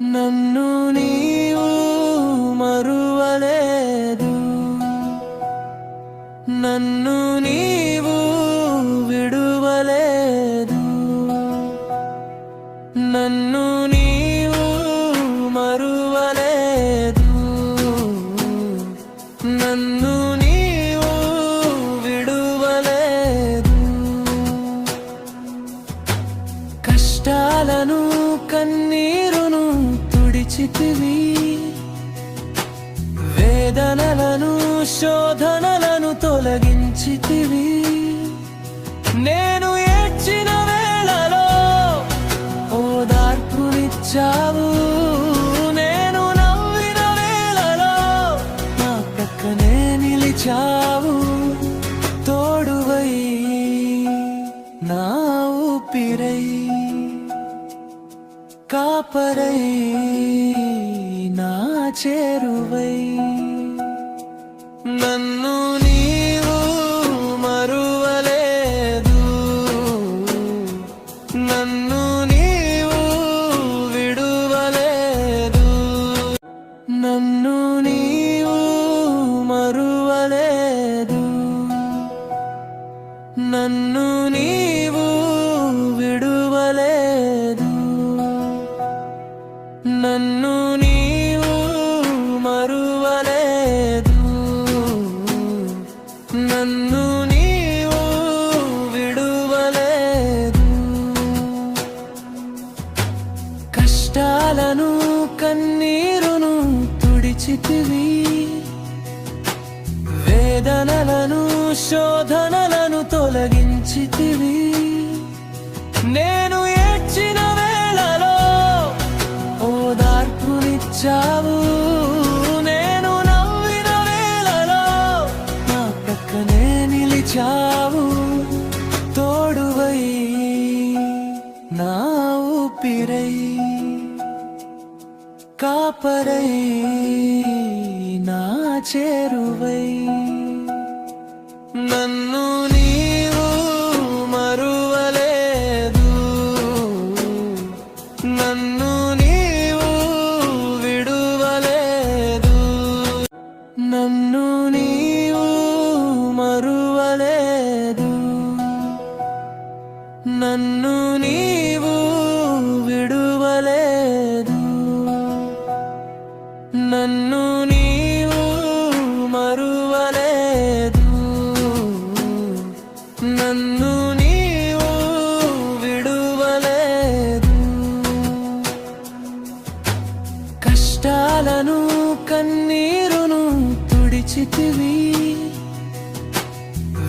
నన్ను నీవు మరువలేదు, నన్ను నీవు విడువలేదు, నన్ను నీవు మరువలేదు, నన్ను నీవు విడువలేదు. కష్టాలను కన్నీరును తుడిచితివి, వేదనలను శోధనలను తొలగించితివి. నేను ఏడ్చిన వేళలో ఓదార్పునిచ్చావు, నేను నవ్విన వేళలో నా ప్రక్కనే నిలిచావు. తోడువై నా ఊపిరై కాపరై నా చేరువై. నన్ను నీవు మరువలేదు, నన్ను నీవు విడువలేదు, నన్ను నీవు మరువలేదు, నన్ను నీవు విడువలేదు, నన్ను నీవు మరువలేదు, నన్ను నీవు విడువలేదు. కష్టాలను కన్నీరును తుడిచితివి, వేదనలను శోధనలను తొలగించితివి. నేను ఏడ్చిన వేళలో ఓదార్పునిచ్చావు, నేను నవ్విన వేళలో నా ప్రక్కనే నిలిచావు. తోడువై నా ఊపిరై కాపరై నా చేరువై. నన్ను నీవు మరువలేదు, నన్ను నీవు విడువలేదు, నన్ను నీవు మరువలేదు, నన్ను నీవు విడువలేదు, నన్ను నీవు మరువలేదు, నన్ను నీవు విడువలేదు. కష్టాలను కన్నీరును తుడిచితివి,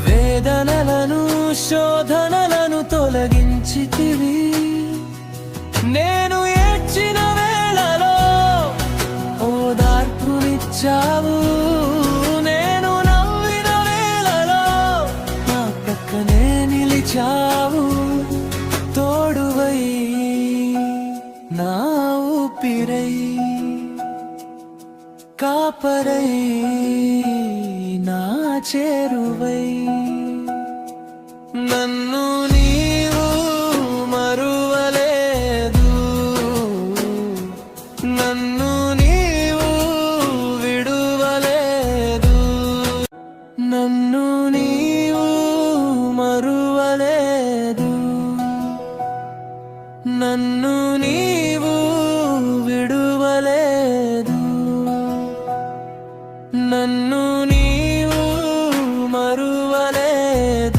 వేదనలను శోధనలను తొలగించితివి. నేను ఏడ్చిన వేళలో ఓదార్పునిచ్చావు, నేను నవ్విన వేళలో నా ప్రక్కనే నిలిచావు. తోడువై నా ఊపిరై కాపరై నా చేరువై. నన్ను నీవు మరువలేదు, నన్ను నీవు విడువలేదు, నన్ను నీవు మరువలేదు, నన్ను నీవు విడువలేదు, నన్ను నీవు మరువలేదు,